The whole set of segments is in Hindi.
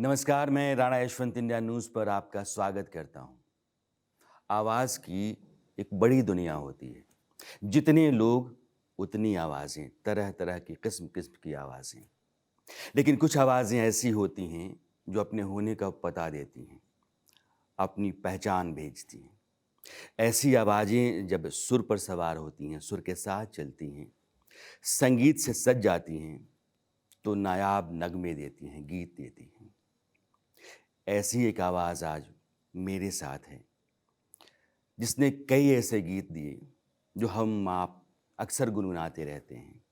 नमस्कार, मैं राणा यशवंत इंडिया न्यूज़ पर आपका स्वागत करता हूँ। आवाज़ की एक बड़ी दुनिया होती है। जितने लोग, उतनी आवाज़ें, तरह-तरह की किस्म-किस्म की आवाज़ें। लेकिन कुछ आवाज़ें ऐसी होती हैं, जो अपने होने का पता देती हैं, अपनी पहचान भेजती हैं। ऐसी आवाज़ें जब सुर पर सवार होती हैं, सुर के साथ चलती हैं, संगीत से सज जाती हैं, तो नायाब नगमे देती हैं, गीत देती हैं। ऐसी एक आवाज़ आज मेरे साथ है, जिसने कई ऐसे गीत दिए जो हम आप अक्सर गुनगुनाते रहते हैं।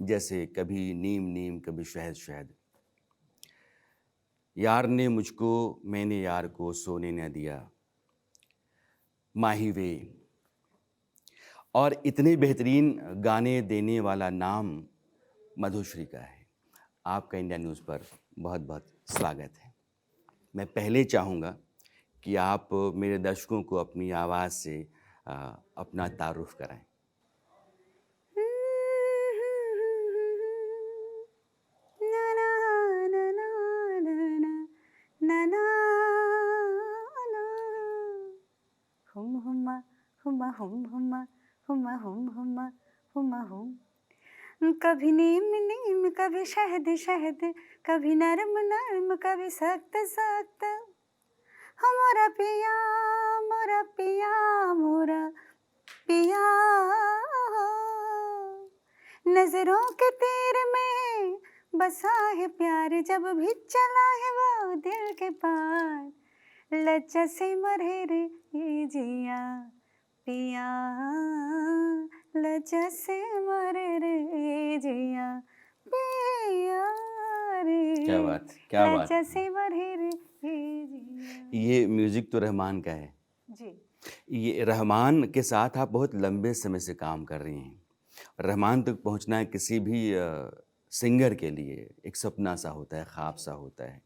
जैसे कभी नीम नीम कभी शहद शहद, यार ने मुझको मैंने यार को सोने न दिया, माही वे, और इतने बेहतरीन गाने देने वाला नाम मधुश्री का है। आपका इंडिया न्यूज़ पर बहुत बहुत स्वागत है। मैं पहले चाहूँगा कि आप मेरे दर्शकों को अपनी आवाज़ से अपना तारुफ़ कराएँ। ना ना ना ना ना ना ना ना हुम हुमा हुमा हुम हुमा हुमा हुम हुमा हुमा हुम कभी नीम नीम कभी शहद शहद कभी नरम नरम कभी सख्त सख्त हमारा पिया मोरा पिया मोरा पिया नजरों के तीर में बसा है प्यार जब भी चला है वो दिल के पार लज्जा से मरे रे ये जिया पिया लज्जा से मरे रे ये जिया पिया क्या रे बात है! क्या बात लज्जा है! से मरे रे ये जिया। ये म्यूज़िक तो रहमान का है। जी ये रहमान के साथ आप बहुत लंबे समय से काम कर रही हैं। रहमान तक पहुँचना किसी भी सिंगर के लिए एक सपना सा होता है, ख्वाब सा होता है।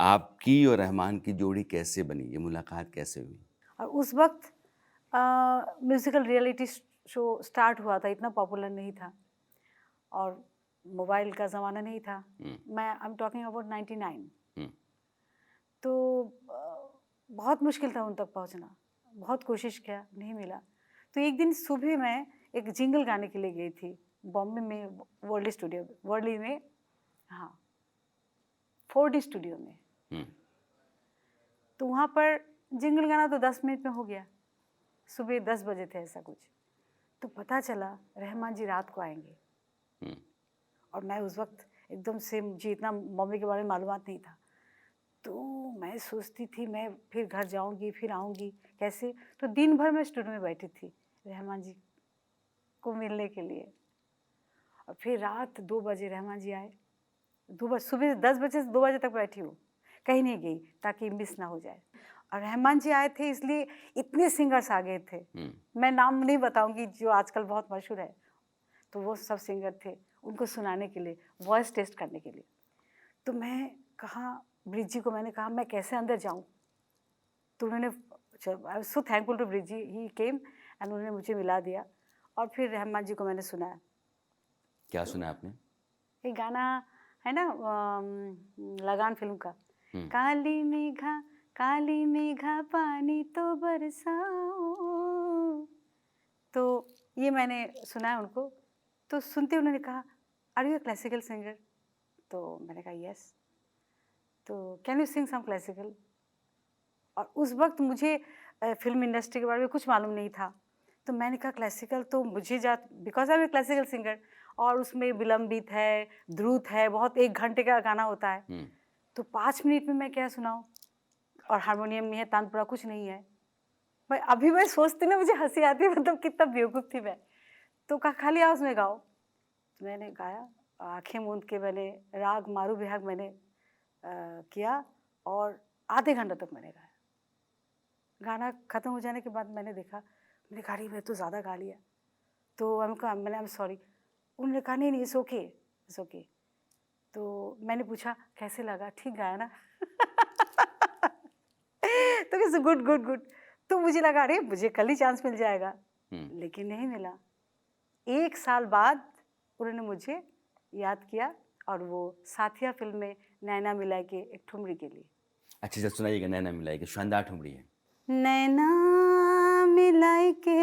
आपकी और रहमान की जोड़ी कैसे बनी? ये मुलाकात कैसे हुई? और उस वक्त म्यूज़िकल रियलिटी शो स्टार्ट हुआ था, इतना पॉपुलर नहीं था और मोबाइल का ज़माना नहीं था। हुँ, मैं आई एम टॉकिंग अबाउट 99। हुँ, तो बहुत मुश्किल था उन तक पहुंचना, बहुत कोशिश किया, नहीं मिला। तो एक दिन सुबह मैं एक जिंगल गाने के लिए गई थी बॉम्बे में, वर्ली स्टूडियो, वर्ली में, हाँ, 4D स्टूडियो में। हुँ, तो वहाँ पर जिंगल गाना तो 10 मिनट में हो गया। सुबह 10 बजे थे ऐसा कुछ। तो पता चला रहमान जी रात को आएंगे हुँ। और मैं उस वक्त एकदम से, मुझे इतना बॉम्बे के बारे में मालूमात नहीं था। तो मैं सोचती थी मैं फिर घर जाऊंगी फिर आऊंगी कैसे। तो दिन भर मैं स्टूडियो में बैठी थी रहमान जी को मिलने के लिए। और फिर रात 2 बजे रहमान जी आए। 2 बजे, सुबह 10 बजे से 2 बजे तक बैठी हूँ, कहीं नहीं गई ताकि मिस ना हो जाए। और रहमान जी आए थे इसलिए इतने सिंगर्स आ गए थे। मैं नाम नहीं बताऊंगी जो आजकल बहुत मशहूर है। तो वो सब सिंगर थे उनको सुनाने के लिए, वॉइस टेस्ट करने के लिए। तो मैं कहा, ब्रिज जी को मैंने कहा मैं कैसे अंदर जाऊं। तो उन्होंने, I was so thankful to Brij ji, he came and उन्होंने मुझे मिला दिया। और फिर रहमान जी को मैंने सुनाया। क्या तो सुना आपने? एक गाना है ना, लगान फिल्म का, हुँ, काली मेघा पानी तो बरसाओ। तो ये मैंने सुनाया उनको। तो सुनते उन्होंने कहा, are you a classical singer? तो मैंने कहा यस। तो can you sing some classical? और उस वक्त मुझे फिल्म इंडस्ट्री के बारे में कुछ मालूम नहीं था। तो मैंने कहा क्लासिकल तो मुझे because I am a classical singer, और उसमें विलंबित है, द्रुत है, बहुत 1 घंटे का गाना होता है। हुँ। तो 5 मिनट में मैं क्या सुनाऊँ? और हारमोनियम नहीं है, तानपुरा कुछ नहीं है। मैं अभी मैं सोचती ना मुझे हँसी आती है, मतलब कितना बेवकूफ़ थी मैं। तो कहा खाली आवाज़ में गाओ। तो मैंने गाया, आँखें मूंद के मैंने राग मारू बिहाग मैंने किया और आधे घंटे तक मैंने गाया। गाना ख़त्म हो जाने के बाद मैंने देखा, मैंने कहा अरे मैं तो ज़्यादा गा लिया। तो मैंने आई एम सॉरी। उन्होंने कहा नहीं नहीं इट्स ओके, इट्स ओके। तो मैंने पूछा कैसे लगा, ठीक गाया ना? तो कैसे, गुड गुड गुड। तो मुझे लगा अरे मुझे कल ही चांस मिल जाएगा, हुँ। लेकिन नहीं मिला। 1 साल बाद उन्होंने मुझे याद किया और वो साथिया फिल्म में नैना मिला के एक ठुमरी के लिए। अच्छा अच्छा, सुनाइएगा, नैना मिलाई के शानदार ठुमरी है। नैना मिलाई के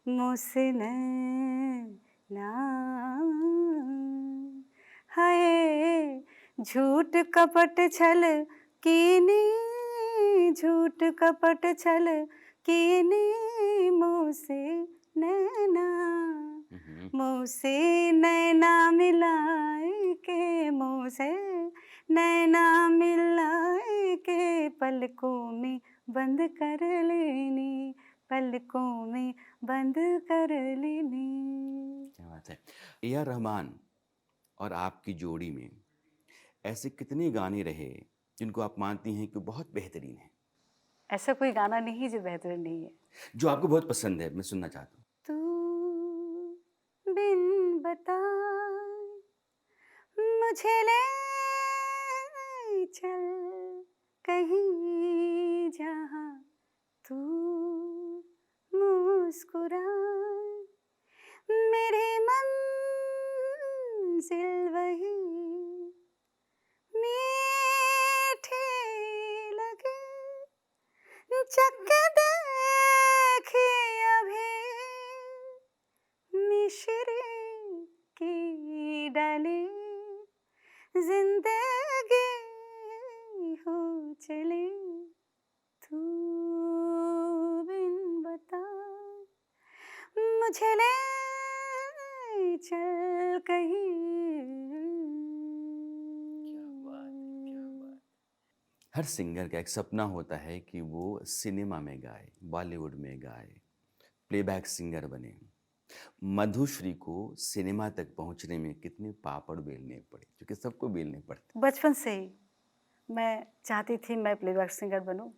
मुझसे नैना, हाय झूठ कपट छल कीनी, झूठ कपट छल कीनी मुझसे नैना, मुझसे नैना मिलाए के, मुझसे नैना मिलाए के पलकों में बंद कर लेनी, पलकों में बंद कर लेनी। क्या बात है। ए आर रहमान और आपकी जोड़ी में ऐसे कितने गाने रहे जिनको आप मानती हैं कि बहुत बेहतरीन है, ऐसा कोई गाना नहीं है जो बेहतरीन नहीं है। जो आपको बहुत पसंद है, मैं सुनना चाहता हूँ। तू बिन बताए मुझे ले चल कहीं जहाँ तू मुस्कुराए, मेरी मंजिल वही मीठी लगे, चख देखी अभी मिश्री की डाली, जिंदगी हो चली, तू बिन बता मुझे ले चल कहीं। हर सिंगर का एक सपना होता है कि वो सिनेमा में गाए, बॉलीवुड में गाए, प्लेबैक सिंगर बने। मधुश्री को सिनेमा तक पहुंचने में कितने पापड़ बेलने पड़े, क्योंकि सबको बेलने पड़ते। बचपन से ही मैं चाहती थी मैं प्लेबैक सिंगर बनूं।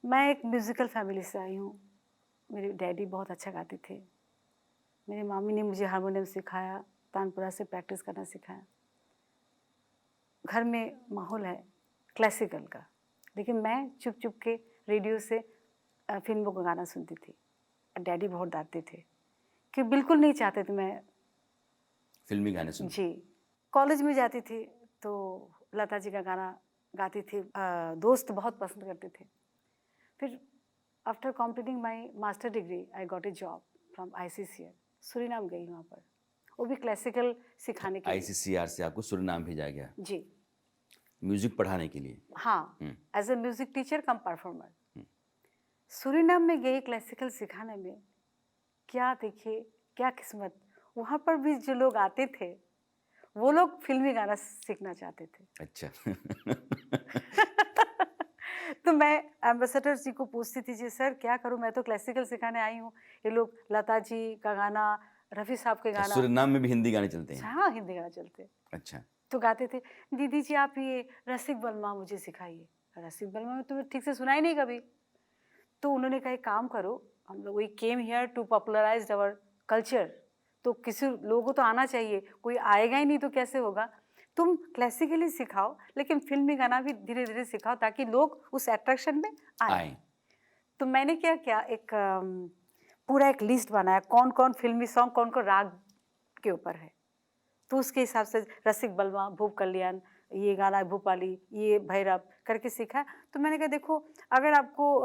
मैं एक म्यूज़िकल फैमिली से आई हूँ। मेरे डैडी बहुत अच्छा गाते थे। मेरी मामी ने मुझे हारमोनियम सिखाया, तानपुरा से प्रैक्टिस करना सिखाया। घर में माहौल है क्लासिकल का, लेकिन मैं चुप चुप के रेडियो से फिल्मों का गाना सुनती थी। डैडी बहुत डांटते थे कि बिल्कुल नहीं चाहते थे मैं फिल्मी गाने सुन। जी। कॉलेज में जाती थी तो लता जी का गाना गाती थी। दोस्त बहुत पसंद करते थे। फिर after completing my master degree I got a job from ICCR, Suriname गई वहाँ पर, वो भी क्लासिकल सिखाने के लिए। ICCR से आपको सुरनाम भेजा गया जी म्यूजिक पढ़ाने के लिए। हाँ, as a music teacher cum performer. Suriname में गई क्लासिकल सिखाने में। क्या देखिए क्या किस्मत, वहाँ पर भी जो लोग आते थे वो लोग फिल्मी गाना सीखना चाहते थे। अच्छा। तो मैं एम्बेसडर जी को पूछती थी, जी सर क्या करूं, मैं तो क्लासिकल सिखाने आई हूँ, ये लोग लता जी का गाना, रफ़ी साहब के गाना, सुरनाम में भी हिंदी गाने चलते हैं। हाँ हिंदी गाना चलते हैं। अच्छा। तो गाते थे, दीदी जी आप ये रसिक बलमा मुझे सिखाइए। रसिक बलमा में तुम्हें ठीक से सुनाई नहीं कभी। तो उन्होंने कहा एक काम करो, हम लोग we came here to popularise our culture, तो किसी लोगों को तो आना चाहिए, कोई आएगा ही नहीं तो कैसे होगा, तुम क्लासिकली सिखाओ लेकिन फिल्मी गाना भी धीरे धीरे सिखाओ ताकि लोग उस अट्रैक्शन में आए। तो मैंने क्या किया, एक पूरा एक लिस्ट बनाया कौन कौन फिल्मी सॉन्ग कौन कौन राग के ऊपर है। तो उसके हिसाब से रसिक बलवा, भूप कल्याण, ये गाना भूपाली, ये भैरव करके सीखा। तो मैंने कहा देखो अगर आपको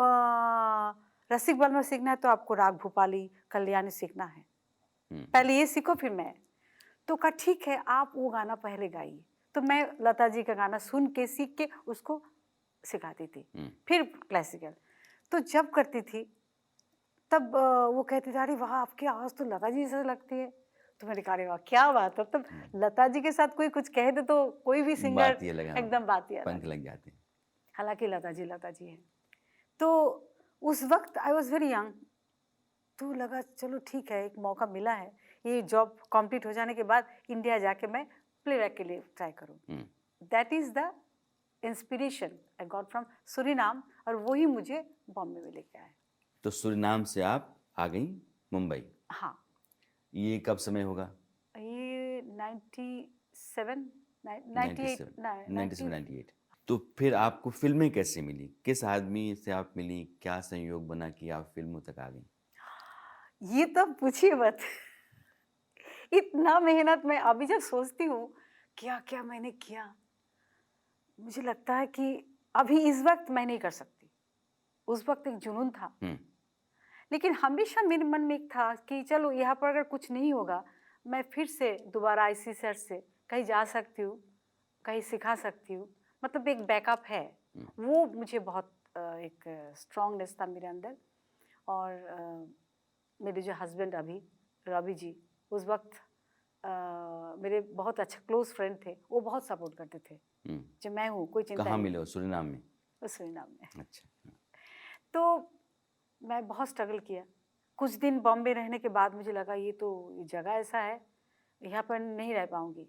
रसिक बलवा सीखना है तो आपको राग भूपाली कल्याणी सीखना है, पहले ये सीखो फिर मैं। तो कहा ठीक है आप वो गाना पहले गाइए। तो मैं लता जी का गाना सुन के सीख के उसको सिखाती थी, फिर क्लासिकल। तो जब करती थी तब वो कहती थी अरे वाह आपकी आवाज़ तो लता जी जैसे लगती है। तो मैंने कहा अरे वाह क्या बात है, तब लता जी के साथ कोई कुछ कह दे तो कोई भी सिंगर एकदम बात ही पंख लग जाते हैं। हालांकि लता जी है। तो उस वक्त आई वॉज वेरी यंग, तो लगा चलो ठीक है एक मौका मिला है, ये जॉब कंप्लीट हो जाने के बाद इंडिया जाके मैं प्लेबैक के लिए ट्राई करूँ। That is the inspiration I got from Suriname, और वही मुझे बॉम्बे में लेके आया। तो सूरीनाम से आप आ गई मुंबई। हाँ। ये कब समय होगा? ये 97 98। तो फिर आपको फिल्में कैसे मिली, किस आदमी से आप मिली, क्या संयोग बना कि आप फिल्मों तक आ गई? ये तो पूछिए मत। इतना मेहनत मैं अभी जब सोचती हूँ क्या क्या मैंने किया। मुझे लगता है कि अभी इस वक्त मैं नहीं कर सकती। उस वक्त एक जुनून था, लेकिन हमेशा मेरे मन में एक था कि चलो यहाँ पर अगर कुछ नहीं होगा, मैं फिर से दोबारा इसी शहर से कहीं जा सकती हूँ, कहीं सिखा सकती हूँ, मतलब एक बैकअप है। वो मुझे बहुत एक स्ट्रांगनेस था मेरे अंदर। और मेरे जो हस्बैंड अभी रवि जी, उस वक्त मेरे बहुत अच्छे क्लोज फ्रेंड थे, वो बहुत सपोर्ट करते थे जो मैं हूँ, कोई चिंता कहाँ नहीं। मिले हो? सुरीनाम में? उस सुरीनाम में। अच्छा। तो मैं बहुत स्ट्रगल किया। कुछ दिन बॉम्बे रहने के बाद मुझे लगा ये जगह ऐसा है, यहाँ पर नहीं रह पाऊंगी।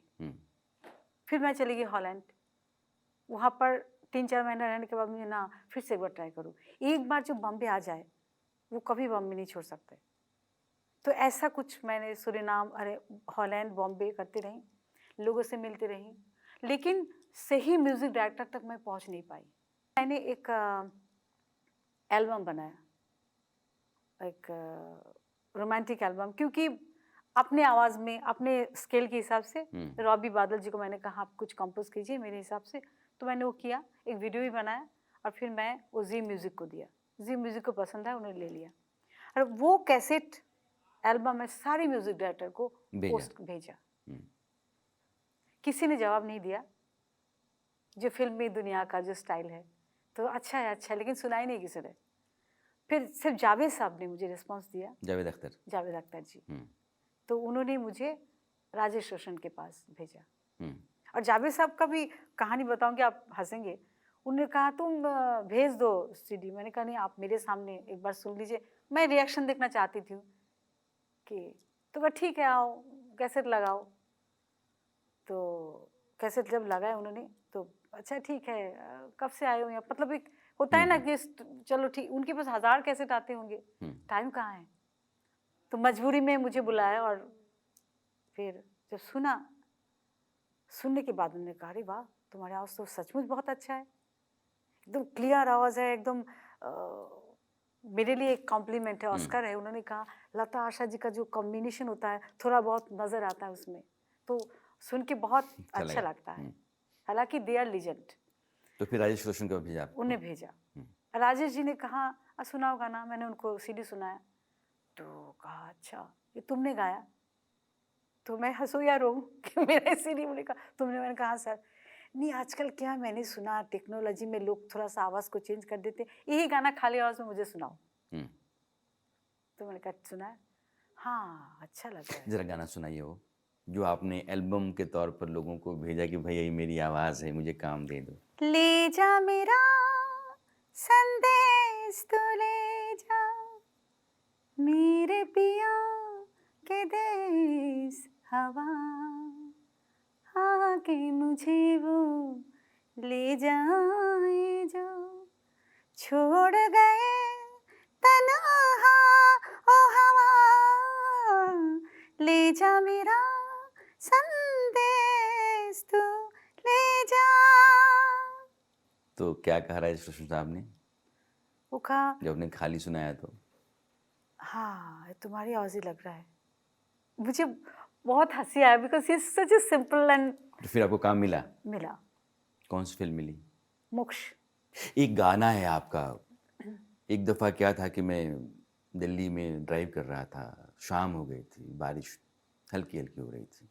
फिर मैं चली गई हॉलैंड। वहाँ पर 3-4 महीने रहने के बाद मुझे ना फिर से एक बार ट्राई करूँ। एक बार जो बॉम्बे आ जाए वो कभी बॉम्बे नहीं छोड़ सकते। तो ऐसा कुछ मैंने सूरीनाम, अरे हॉलैंड, बॉम्बे करती रही, लोगों से मिलती रही, लेकिन सही म्यूज़िक डायरेक्टर तक मैं पहुँच नहीं पाई। मैंने एक एल्बम बनाया, एक रोमांटिक एल्बम, क्योंकि अपने आवाज़ में, अपने स्केल के हिसाब से रॉबी बादल जी को मैंने कहा आप कुछ कंपोज कीजिए मेरे हिसाब से। तो मैंने वो किया, एक वीडियो भी बनाया और फिर मैं वो जी म्यूज़िक को दिया। जी म्यूज़िक को पसंद आया, उन्होंने ले लिया और वो कैसेट एल्बम में सारे म्यूज़िक डायरेक्टर को पोस्ट भेजा। किसी ने जवाब नहीं दिया। जो फिल्मी दुनिया का जो स्टाइल है, तो अच्छा है, लेकिन सुनाई नहीं किसी ने। फिर सिर्फ जावेद साहब ने मुझे रिस्पांस दिया, जावेद अख्तर जी। तो उन्होंने मुझे राजेश रोशन के पास भेजा। और जावेद साहब का भी कहानी बताऊंगी, आप हंसेंगे। उन्होंने कहा तुम भेज दो सीडी। मैंने कहा नहीं, आप मेरे सामने एक बार सुन लीजिए, मैं रिएक्शन देखना चाहती थी कि। तो कहा ठीक है, आओ कैसेट लगाओ। तो कैसेट जब लगाए उन्होंने, तो अच्छा ठीक है, कब से आए हो यहाँ, मतलब एक होता है ना कि चलो ठीक, उनके पास 1000 कैसेट आते होंगे, टाइम कहाँ है। तो मजबूरी में मुझे बुलाया और फिर जब सुनने के बाद उन्होंने कहा अरे वाह, तुम्हारी आवाज़ तो सचमुच बहुत अच्छा है, एकदम क्लियर आवाज़ है, एकदम मेरे लिए एक कॉम्प्लीमेंट है, ऑस्कर है। उन्होंने कहा लता आशा जी का जो कॉम्बिनेशन होता है थोड़ा बहुत नज़र आता है उसमें, तो सुन के बहुत अच्छा लगता है। हालांकि दे आर लीजेंड। तो फिर राजेश रोशन को भेजा? उन्हें भेजा। राजेश जी ने कहा सुनाओ गाना। मैंने उनको सीडी सुनाया, तो कहा अच्छा ये तुमने गाया। तो मैं हंसू या रो कि मेरा सीडी। उन्होंने कहा तुमने। मैंने कहा सर, नहीं आजकल क्या मैंने सुना टेक्नोलॉजी में लोग थोड़ा सा आवाज़ को चेंज कर देते, यही गाना खाली आवाज़ में मुझे सुनाओ। तो मैंने कहा सुना, हाँ अच्छा लगा है। जरा गाना सुनाइए वो जो आपने एल्बम के तौर पर लोगों को भेजा कि भाई यही मेरी आवाज़ है, मुझे काम दे दो। ले जा मेरा संदेश तो ले जा, मेरे पिया के देश हवा, आके मुझे वो ले जाए जो छोड़ गए तन्हा ओ हवा, ले जा मेरा संदेश तू ले जा। तो क्या कहा राजेश रोशन साहब ने? वो कहा जब आपने खाली सुनाया तो? हाँ तुम्हारी आवाज़ ही लग रहा है। मुझे बहुत हंसी आया, because he such a simple and. तो फिर आपको काम मिला? मिला। कौन सी फिल्म मिली? मोक्ष। एक गाना है आपका। एक दफ़ा क्या था कि मैं दिल्ली में ड्राइव कर रहा था, शाम हो गई थी, बारिश हल्की हल्की हो रही थी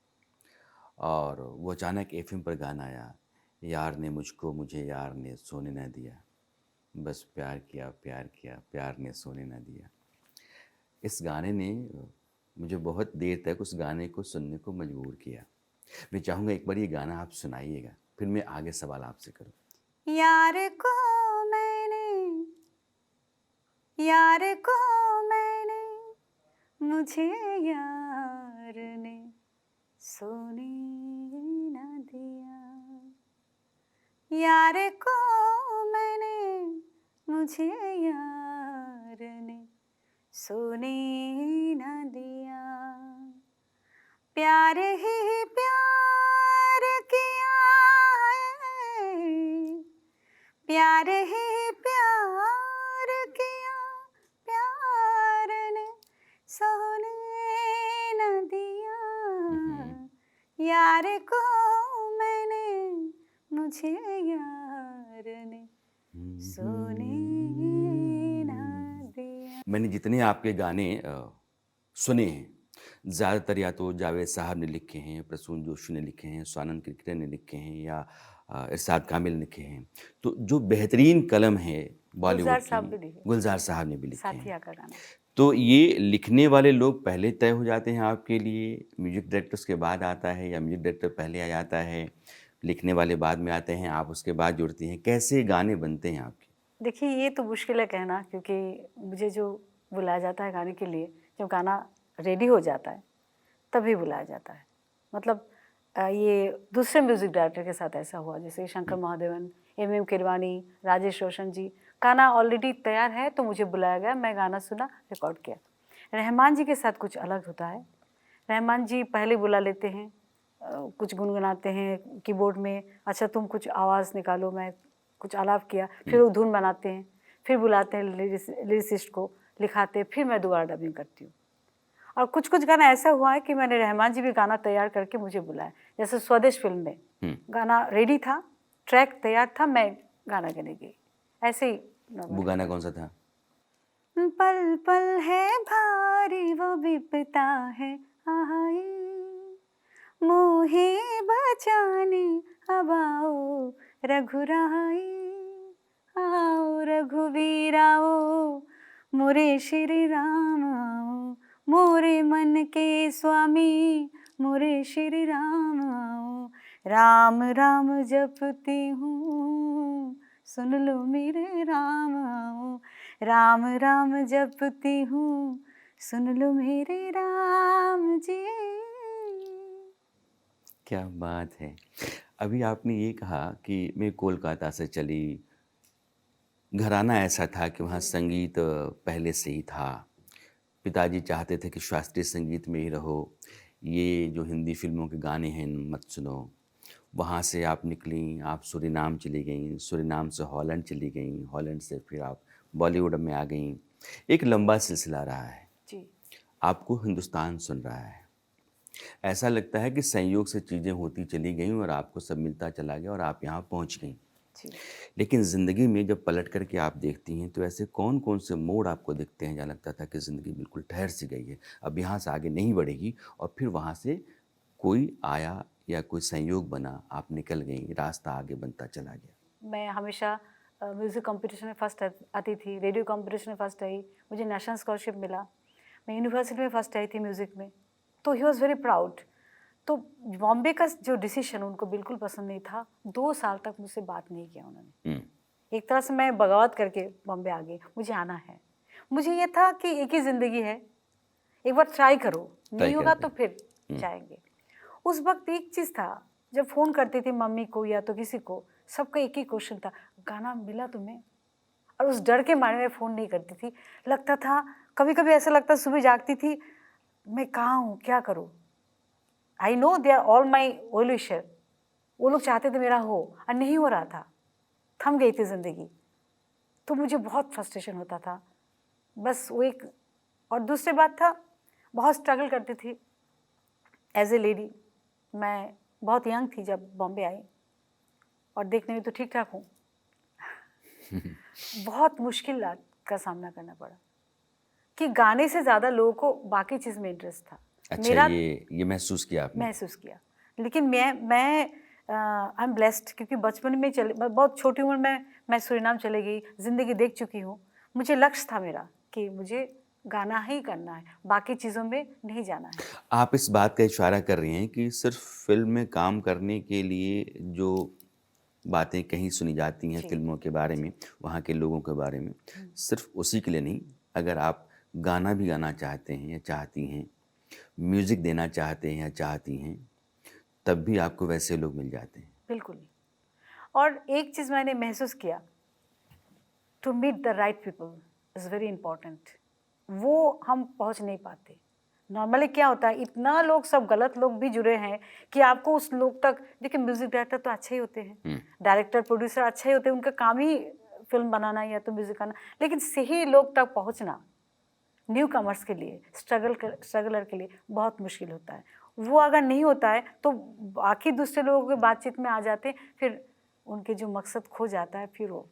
और वो अचानक एफएम पर गाना आया, यार ने मुझको मुझे यार ने सोने न दिया, बस प्यार किया प्यार किया प्यार ने सोने न दिया। इस गाने ने मुझे बहुत देर तक उस गाने को सुनने को मजबूर किया। मैं चाहूँगा एक बार ये गाना आप सुनाइएगा, फिर मैं आगे सवाल आपसे करूँ। यार को मैंने मुझे यार ने सोने न दिया, यार को मैंने मुझे यार ने सोने न दिया, प्यार ही प्यार किया है, प्यार ही प्यार किया, प्यार ने सोने न दिया, यार को मुझे यार ने सोने ना दिया। मैंने जितने आपके गाने सुने हैं, ज़्यादातर या तो जावेद साहब ने लिखे हैं, प्रसून जोशी ने लिखे हैं, स्वानंद किरकिरे ने लिखे हैं या इरशाद कामिल ने लिखे हैं। तो जो बेहतरीन कलम है गुलजार बॉलीवुड साहब की, भी लिखे, गुलजार साहब ने भी लिखे हैं। साथिया का गाना। तो ये लिखने वाले लोग पहले तय हो जाते हैं आपके लिए, म्यूजिक डायरेक्टर्स के बाद आता है, या म्यूजिक डायरेक्टर पहले आ जाता है, लिखने वाले बाद में आते हैं, आप उसके बाद जुड़ती हैं? कैसे गाने बनते हैं आपके? देखिए ये तो मुश्किल है कहना, क्योंकि मुझे जो बुलाया जाता है गाने के लिए, जब गाना रेडी हो जाता है तभी बुलाया जाता है। मतलब ये दूसरे म्यूज़िक डायरेक्टर के साथ ऐसा हुआ, जैसे शंकर महादेवन, एम किरवानी, राजेश रोशन जी, गाना ऑलरेडी तैयार है तो मुझे बुलाया गया, मैं गाना सुना, रिकॉर्ड किया। रहमान जी के साथ कुछ अलग होता है। रहमान जी पहले बुला लेते हैं, कुछ गुनगुनाते हैं कीबोर्ड में, अच्छा तुम कुछ आवाज़ निकालो, मैं कुछ आलाप किया, फिर वो धुन बनाते हैं, फिर बुलाते हैं लिरिसिस्ट को, लिखाते, फिर मैं दोबारा डबिंग करती हूँ। और कुछ कुछ गाना ऐसा हुआ है कि मैंने रहमान जी भी गाना तैयार करके मुझे बुलाया, जैसे स्वदेश फिल्म में गाना रेडी था, ट्रैक तैयार था, मैं गाना गाने गई, ऐसे ही वो गाना कौन सा था? पल पल है भारी वो विपता है आई, मोहे बचाने अब आओ रघुराई, आओ रघुवीर आओ, मोरे श्री राम आओ, मोरे मन के स्वामी, मोरे श्री राम आओ, राम राम जपती हूँ, सुन लो मेरे राम आओ, राम राम जपती हूँ, सुन लो मेरे राम जी। क्या बात है! अभी आपने ये कहा कि मैं कोलकाता से चली, घराना ऐसा था कि वहाँ संगीत पहले से ही था। पिताजी चाहते थे कि शास्त्रीय संगीत में ही रहो, ये जो हिंदी फ़िल्मों के गाने हैं मत सुनो। वहाँ से आप निकलीं, आप सूरीनाम चली गईं, सूरीनाम से हॉलैंड चली गईं, हॉलैंड से फिर आप बॉलीवुड में आ गईं। एक लंबा सिलसिला रहा है। जी आपको हिंदुस्तान सुन रहा है। ऐसा लगता है कि संयोग से चीज़ें होती चली गईं और आपको सब मिलता चला गया और आप यहाँ पहुँच गईं। जी। लेकिन ज़िंदगी में जब पलट कर के आप देखती हैं तो ऐसे कौन-कौन से मोड़ आपको दिखते हैं जहाँ लगता था कि ज़िंदगी बिल्कुल ठहर सी गई है, अब यहाँ से आगे नहीं बढ़ेगी, और फिर वहाँ से कोई आया या कोई संयोग बना, आप निकल गईं, रास्ता आगे बनता चला गया? मैं हमेशा म्यूज़िक कंपटीशन में फर्स्ट आती थी, रेडियो कंपटीशन में फर्स्ट आई, मुझे नेशनल स्कॉलरशिप मिला, मैं यूनिवर्सिटी में फर्स्ट आई थी म्यूज़िक में, तो ही वॉज़ वेरी प्राउड। तो बॉम्बे का जो डिसीजन उनको बिल्कुल पसंद नहीं था, 2 साल तक मुझसे बात नहीं किया उन्होंने। एक तरह से मैं बगावत करके बॉम्बे आ गई, मुझे आना है। मुझे ये था कि एक ही ज़िंदगी है, एक बार ट्राई करो, नहीं होगा तो फिर जाएंगे। उस वक्त एक चीज़ था, जब फ़ोन करती थी मम्मी को या तो किसी को, सबका एक ही क्वेश्चन था, गाना मिला तुम्हें? और उस डर के मारे में फ़ोन नहीं करती थी। लगता था, कभी-कभी ऐसा लगता, सुबह जागती थी, मैं कहाँ हूँ, क्या करूँ? I know they are all my well wisher, वो लोग चाहते थे मेरा हो, और नहीं हो रहा था, थम गई थी ज़िंदगी। तो मुझे बहुत फ्रस्ट्रेशन होता था, बस वो एक। और दूसरी बात था, बहुत स्ट्रगल करती थी एज ए लेडी। मैं बहुत यंग थी जब बॉम्बे आई, और देखने में तो ठीक ठाक हूँ। बहुत मुश्किल का सामना करना पड़ा कि गाने से ज़्यादा लोगों को बाकी चीज़ में इंटरेस्ट था। अच्छा, मेरा ये महसूस किया आपने? महसूस किया, लेकिन मैं आई एम ब्लेस्ड, क्योंकि बचपन में बहुत छोटी उम्र में मैं सूरीनाम चली गई, ज़िंदगी देख चुकी हूँ। मुझे लक्ष्य था मेरा कि मुझे गाना ही करना है, बाकी चीज़ों में नहीं जाना है। आप इस बात का इशारा कर रही हैं कि सिर्फ फ़िल्म में काम करने के लिए जो बातें कहीं सुनी जाती हैं जी। फ़िल्मों के बारे में, वहाँ के लोगों के बारे में, सिर्फ उसी के लिए नहीं, अगर आप गाना भी गाना चाहते हैं या चाहती हैं, म्यूज़िक देना चाहते हैं या चाहती हैं, तब भी आपको वैसे लोग मिल जाते हैं। बिल्कुल। और एक चीज़ मैंने महसूस किया, to meet the right people is very important. वो हम पहुंच नहीं पाते। नॉर्मली क्या होता है, इतना लोग, सब गलत लोग भी जुड़े हैं कि आपको उस लोग तक, देखिए म्यूजिक डायरेक्टर तो अच्छे ही होते हैं, डायरेक्टर प्रोड्यूसर अच्छे ही होते हैं, उनका काम ही फिल्म बनाना या तो म्यूजिक करना, लेकिन सही लोग तक पहुंचना न्यू कमर्स के लिए, स्ट्रगलर के लिए बहुत मुश्किल होता है। वो अगर नहीं होता है तो बाकी दूसरे लोगों के बातचीत में आ जाते हैं, फिर उनके जो मकसद खो जाता है फिर वो।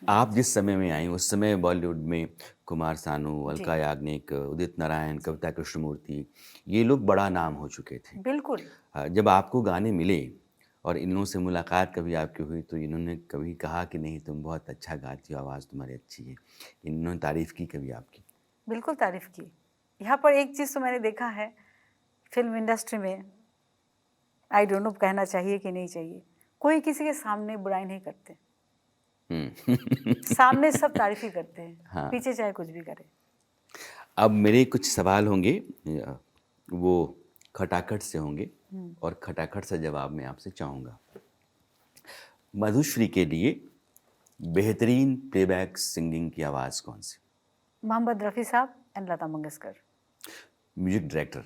आप जिस समय में आई उस समय बॉलीवुड में कुमार सानू, जी, अलका याग्निक, उदित नारायण, कविता कृष्णमूर्ति, ये लोग बड़ा नाम हो चुके थे। बिल्कुल। जब आपको गाने मिले और इन लोगों से मुलाकात कभी आपकी हुई तो इन्होंने कभी कहा कि नहीं तुम बहुत अच्छा गाती हो, आवाज़ तुम्हारी अच्छी है, इन्होंने तारीफ़ की कभी आपकी? बिल्कुल तारीफ़ की। यहाँ पर एक चीज़ तो मैंने देखा है फ़िल्म इंडस्ट्री में, आई डोंट नो कहना चाहिए कि नहीं चाहिए, कोई किसी के सामने बुराई नहीं करते। सामने सब तारीफ़ ही करते हैं, हाँ। पीछे चाहे कुछ भी करे। अब मेरे कुछ सवाल होंगे, वो खटाखट से होंगे और खटाखट से जवाब मैं आपसे चाहूँगा। मधुश्री के लिए बेहतरीन प्लेबैक सिंगिंग की आवाज़ कौन सी? मोहम्मद रफ़ी साहब and Lata Mangeshkar. Music director?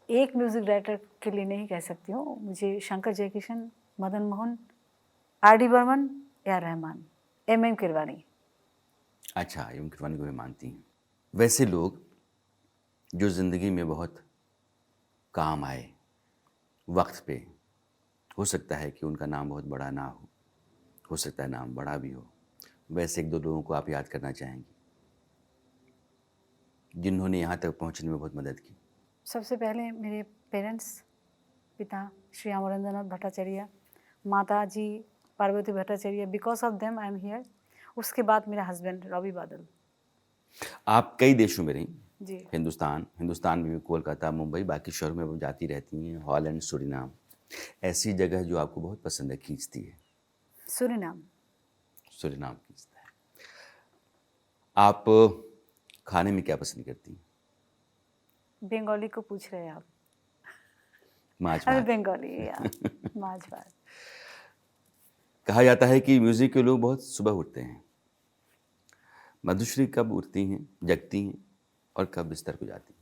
एक म्यूज़िक डायरेक्टर के लिए नहीं कह सकती हूँ, मुझे शंकर जयकिशन, मदन मोहन, आर डी बर्मन या रहमान, एम किरवानी। अच्छा, एम किरवानी को भी मानती हैं। वैसे लोग जो ज़िंदगी में बहुत काम आए वक्त पे, हो सकता है कि उनका नाम बहुत बड़ा ना हो सकता है नाम बड़ा भी हो, वैसे एक दो लोगों को आप याद करना चाहेंगी जिन्होंने यहाँ तक पहुँचने में बहुत मदद की? सबसे पहले मेरे पेरेंट्स, पिता श्री अमरेंद्रनाथ भट्टाचार्य, माता ji Parvati Bhattacharya, because of them I am here. उसके बाद मेरा हस्बैंड रवि बादल। आप कई देशों में रहीं, जी, हिंदुस्तान में भी कोलकाता, मुंबई, बाकी शहरों में वो जाती रहती हैं, हॉलैंड, सूरीनाम, ऐसी जगह जो आपको बहुत पसंद है, खींचती है? सूरीनाम। सूरीनाम खींचता है। आप खाने में क्या पसंद करती हैं? बंगाली को पूछ रहे हैं आप? माछ अरे भात। बंगाली या माछ भात। कहा जाता है कि म्यूजिक के लोग बहुत सुबह उठते हैं। मधुश्री कब उठती हैं, जगती हैं और कब बिस्तर को जाती हैं?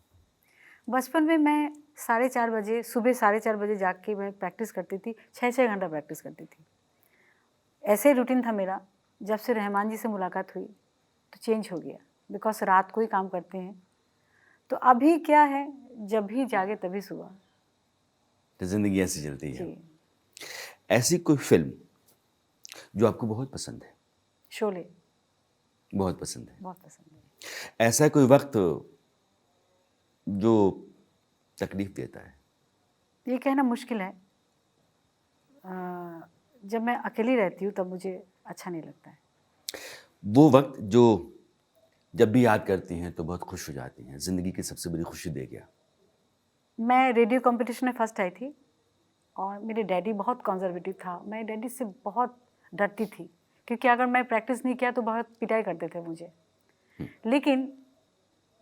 बचपन में मैं 4:30 बजे, सुबह 4:30 बजे जाग के मैं प्रैक्टिस करती थी, 6-6 घंटा प्रैक्टिस करती थी। ऐसे ही रूटीन था मेरा। जब से रहमान जी से मुलाकात हुई तो चेंज हो गया, बिकॉज रात को ही काम करते हैं। तो अभी क्या है, जब भी जागे तभी सुबह। तो जिंदगी ऐसी चलती है। जी, ऐसी कोई फिल्म जो आपको बहुत पसंद है? शोले बहुत पसंद है। बहुत पसंद है। ऐसा कोई वक्त जो तकलीफ देता है? ये कहना मुश्किल है। जब मैं अकेली रहती हूँ तब मुझे अच्छा नहीं लगता है। वो वक्त जो जब भी याद करती हैं तो बहुत खुश हो जाती हैं, जिंदगी की सबसे बड़ी खुशी दे गया? मैं रेडियो कंपटीशन में फर्स्ट आई थी और मेरे डैडी बहुत कंजर्वेटिव था। मैं डैडी से बहुत डरती थी क्योंकि अगर मैं प्रैक्टिस नहीं किया तो बहुत पिटाई करते थे मुझे। लेकिन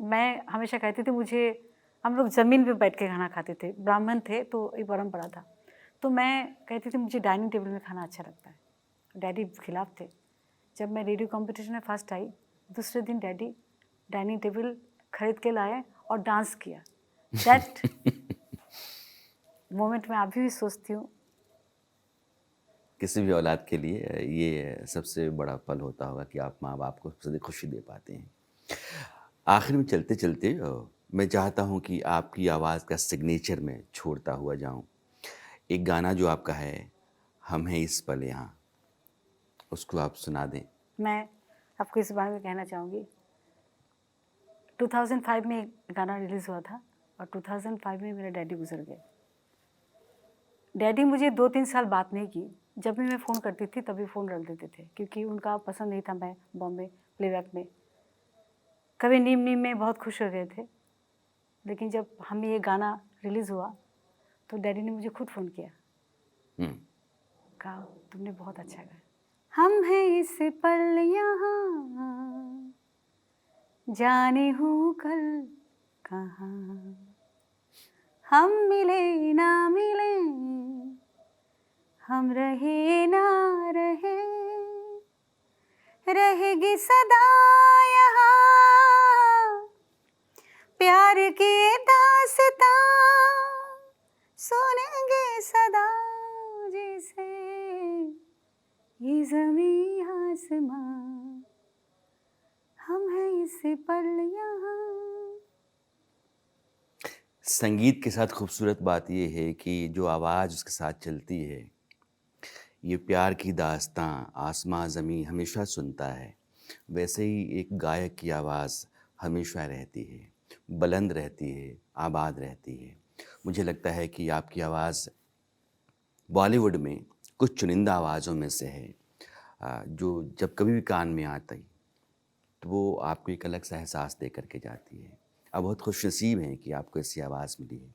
मैं हमेशा कहती थी मुझे, हम लोग ज़मीन पे बैठ के खाना खाते थे, ब्राह्मण थे तो ये परंपरा था। तो मैं कहती थी मुझे डाइनिंग टेबल में खाना अच्छा लगता है। डैडी खिलाफ थे। जब मैं रेडियो कंपटीशन में फर्स्ट आई, दूसरे दिन डैडी डाइनिंग टेबल खरीद के लाए और डांस किया। दैट मोमेंट मैं अभी भी सोचती हूँ। किसी भी औलाद के लिए ये सबसे बड़ा पल होता होगा कि आप माँ बाप को सबसे ज़्यादा खुशी दे पाते हैं। आखिर में चलते चलते मैं चाहता हूँ कि आपकी आवाज़ का सिग्नेचर मैं छोड़ता हुआ जाऊँ। एक गाना जो आपका है, हम हैं इस पल यहाँ, उसको आप सुना दें। मैं आपको इस बारे में कहना चाहूँगी, 2005 में एक गाना रिलीज़ हुआ था और 2005 में मेरे डैडी गुजर गए। डैडी मुझे 2-3 साल बात नहीं की। जब भी मैं फ़ोन करती थी तभी फ़ोन रख देते थे क्योंकि उनका पसंद नहीं था मैं बॉम्बे प्लेबैक में। कभी नीम नीम में बहुत खुश हो गए थे। लेकिन जब हम ये गाना रिलीज़ हुआ तो डैडी ने मुझे खुद फ़ोन किया, हम्म, कहा तुमने बहुत अच्छा गाया। हम हैं इस पल यहाँ, जाने हूँ कल कहाँ, हम मिले ना मिले, हम रहे ना रहे, रहेगी सदा यहाँ प्यार की दास्तां, सुनेंगे सदा जैसे ये ज़मीं आसमां, हम हैं इस पल यहाँ। संगीत के साथ खूबसूरत बात ये है कि जो आवाज़ उसके साथ चलती है, ये प्यार की दास्तां आसमां ज़मीं हमेशा सुनता है, वैसे ही एक गायक की आवाज़ हमेशा रहती है, बुलंद रहती है, आबाद रहती है। मुझे लगता है कि आपकी आवाज़ बॉलीवुड में कुछ चुनिंदा आवाज़ों में से है, जो जब कभी भी कान में आती तो वो आपको एक अलग सा एहसास दे कर के जाती है। आप बहुत खुशनसीब हैं कि आपको ऐसी आवाज़ मिली है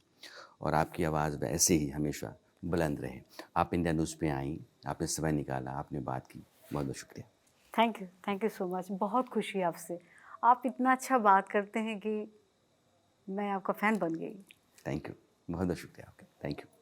और आपकी आवाज़ वैसे ही हमेशा बुलंद रहे। आप इंडिया न्यूज़ पे आईं, आपने समय निकाला, आपने बात की, बहुत-बहुत शुक्रिया। Thank you so much. बहुत खुशी है आपसे। आप इतना अच्छा बात करते हैं कि मैं आपका फ़ैन बन गई। थैंक यू, बहुत-बहुत शुक्रिया आपका। Thank you.